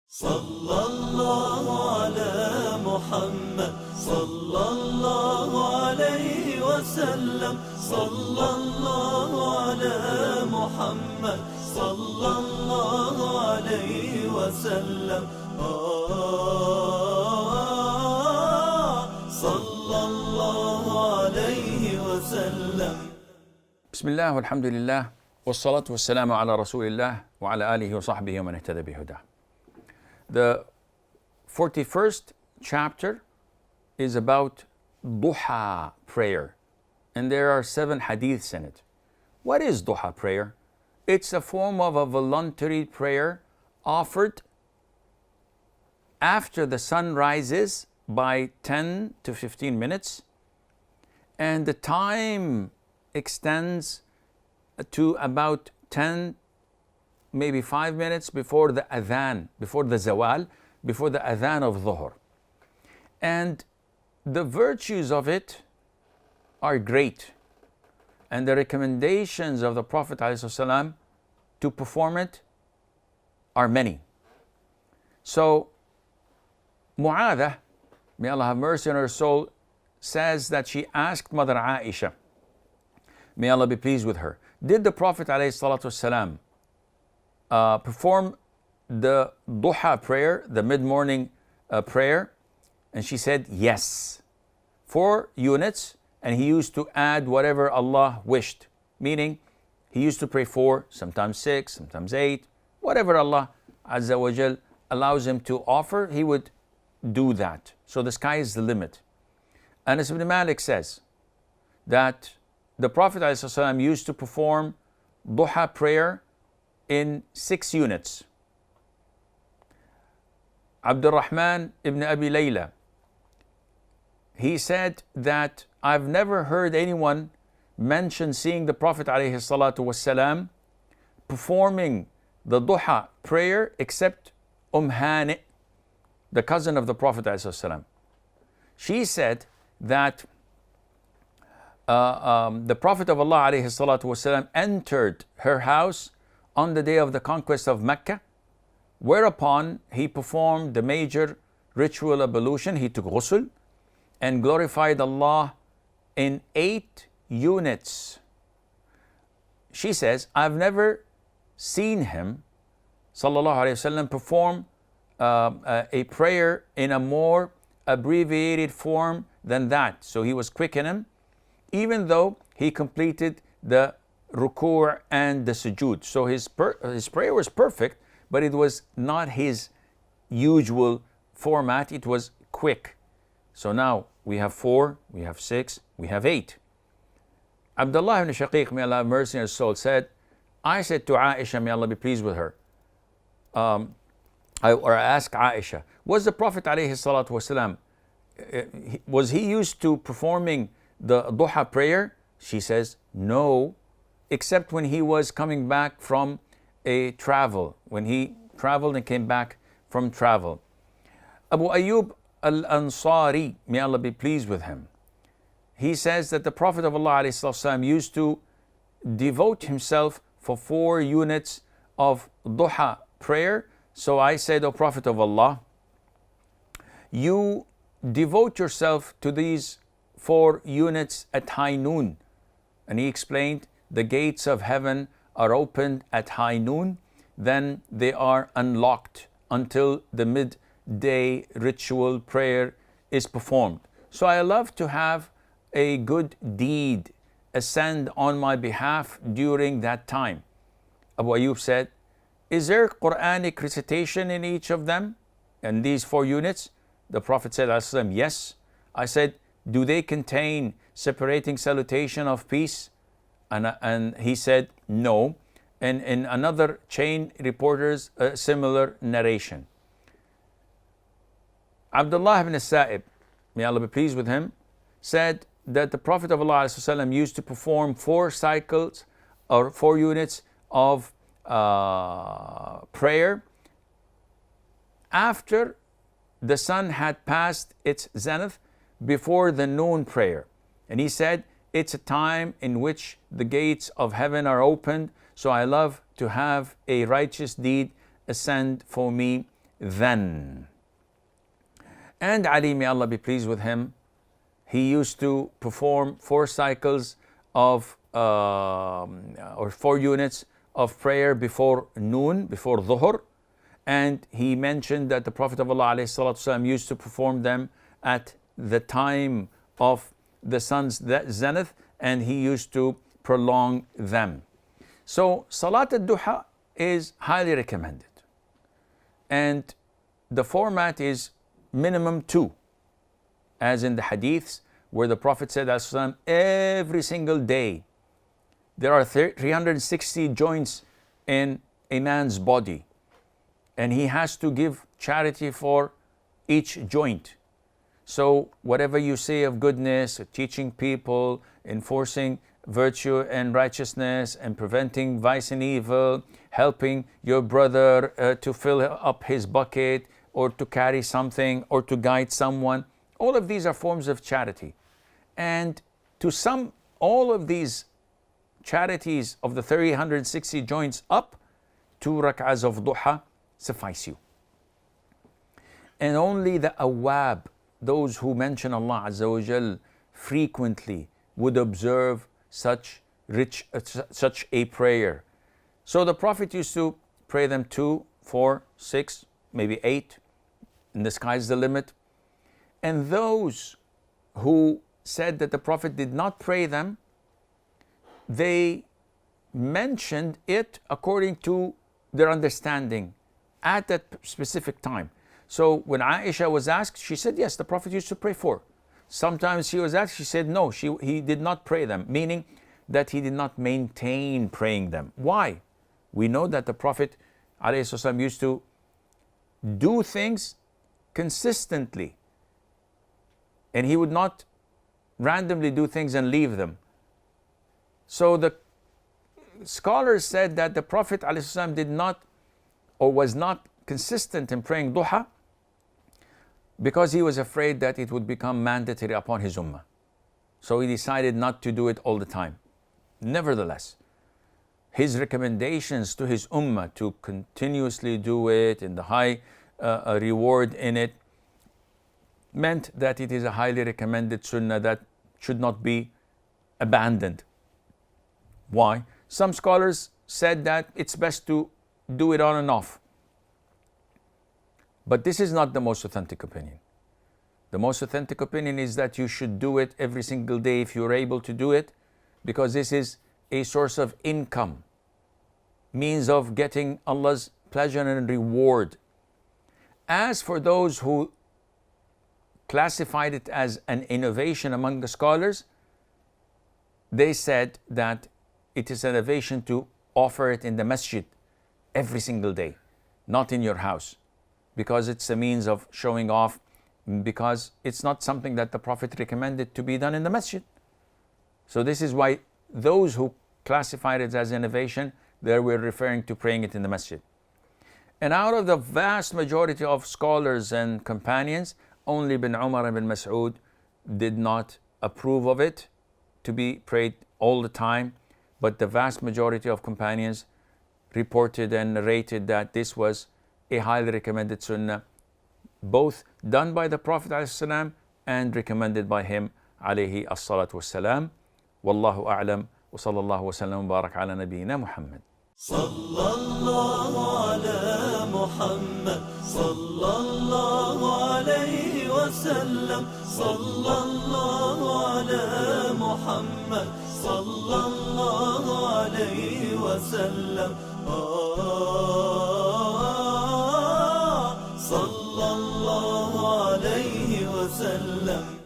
صلى الله على محمد صلى الله عليه وسلم صلى الله على محمد صلى الله عليه وسلم صلى الله عليه وسلم. بسم الله والحمد لله والصلاة والسلام على رسول الله وعلى آله وصحبه ومن اهتدى بهداه. The 41st chapter is about duha prayer, and there are 7 hadiths in it. What is duha prayer? It's a form of a voluntary prayer offered after the sun rises by 10 to 15 minutes, and the time extends to about 10, maybe 5 minutes before the adhan, before the zawal, before the adhan of dhuhr. And the virtues of it are great, and the recommendations of the Prophet ﷺ to perform it are many. So Mu'adha, may Allah have mercy on her soul, says that she asked Mother Aisha, may Allah be pleased with her, did the Prophet ﷺ perform the duha prayer, the mid-morning prayer? And she said yes, 4 units, and he used to add whatever Allah wished, meaning he used to pray 4, sometimes 6, sometimes 8, whatever Allah Azza wa Jal allows him to offer, he would do that. So the sky is the limit. Anas ibn Malik says that the Prophet ﷺ used to perform duha prayer in 6 units. Abdul Rahman ibn Abi Layla, he said that I've never heard anyone mention seeing the Prophet ﷺ performing the duha prayer except Hani, the cousin of the Prophet ﷺ. She said that the Prophet of Allah ﷺ entered her house on the day of the conquest of Mecca, whereupon he performed the major ritual ablution. He took ghusl and glorified Allah in 8 units. She says, I've never seen him, sallallahu alaihi wasallam, perform a prayer in a more abbreviated form than that. So he was quick in him, even though he completed the ruku' and the sujood. So his prayer was perfect, but it was not his usual format. It was quick. So now we have 4, we have 6, we have 8. Abdullah ibn Shaqiq, may Allah have mercy on his soul, said, I said to Aisha, may Allah be pleased with her, I asked Aisha, was the Prophet ﷺ, was he used to performing the duha prayer? She says, no, except when he was coming back from a travel, when he traveled and came back from travel. Abu Ayyub al-Ansari, may Allah be pleased with him, he says that the Prophet of Allah ﷺ used to devote himself for 4 units of duha prayer. So I said, O Prophet of Allah, you devote yourself to these 4 units at high noon. And he explained, the gates of heaven are opened at high noon, then they are unlocked until the midday ritual prayer is performed. So I love to have a good deed ascend on my behalf during that time. Abu Ayyub said, is there Quranic recitation in each of them, in these 4 units? The Prophet said, yes. I said, do they contain separating salutation of peace? And he said, no. And in another chain reporters, a similar narration. Abdullah ibn Sa'ib, may Allah be pleased with him, said that the Prophet of Allah ﷺ used to perform 4 cycles or 4 units of prayer after the sun had passed its zenith, before the noon prayer. And he said, it's a time in which the gates of heaven are opened, so I love to have a righteous deed ascend for me then. And Ali, may Allah be pleased with him, he used to perform 4 cycles of or 4 units of prayer before noon, before dhuhr. And he mentioned that the Prophet of Allah ﷺ used to perform them at the time of the sun's zenith, and he used to prolong them. So Salat al-Duha is highly recommended. And the format is minimum 2, as in the hadiths where the Prophet said ﷺ, every single day there are 360 joints in a man's body, and he has to give charity for each joint. So whatever you say of goodness, teaching people, enforcing virtue and righteousness, and preventing vice and evil, helping your brother to fill up his bucket, or to carry something, or to guide someone, all of these are forms of charity. And to sum all of these charities of the 360 joints up, 2 rak'ahs of duha suffice you. And only the awab, those who mention Allah Azza wa Jal frequently, would observe such a prayer. So the Prophet used to pray them 2, 4, 6, maybe 8, and the sky's the limit. And those who said that the Prophet did not pray them, they mentioned it according to their understanding at that specific time. So when Aisha was asked, she said, yes, the Prophet used to pray 4. Sometimes she was asked, she said, no, he did not pray them, meaning that he did not maintain praying them. Why? We know that the Prophet ﷺ used to do things consistently, and he would not randomly do things and leave them. So the scholars said that the Prophet ﷺ did not, or was not consistent in praying duha, because he was afraid that it would become mandatory upon his ummah. So he decided not to do it all the time. Nevertheless, his recommendations to his ummah to continuously do it, and the high reward in it, meant that it is a highly recommended sunnah that should not be abandoned. Why? Some scholars said that it's best to do it on and off. But this is not the most authentic opinion. The most authentic opinion is that you should do it every single day if you're able to do it, because this is a source of income, means of getting Allah's pleasure and reward. As for those who classified it as an innovation among the scholars, they said that it is an innovation to offer it in the masjid every single day, not in your house, because it's a means of showing off, because it's not something that the Prophet recommended to be done in the masjid. So this is why those who classified it as innovation, there we're referring to praying it in the masjid. And out of the vast majority of scholars and companions, only Ibn Umar and Ibn Mas'ud did not approve of it to be prayed all the time, but the vast majority of companions reported and narrated that this was a highly recommended sunnah, both done by the Prophet ﷺ and recommended by him alayhi as-salatu was-salam. Wallahu a'lam, wa sallallahu wa sallam wa barak ala nabiyyina Muhammad. Sallallahu ala Muhammad, sallallahu alayhi wa sallam, sallallahu ala Muhammad, sallallahu alayhi wa sallam, sallallahu alayhi wa sallam.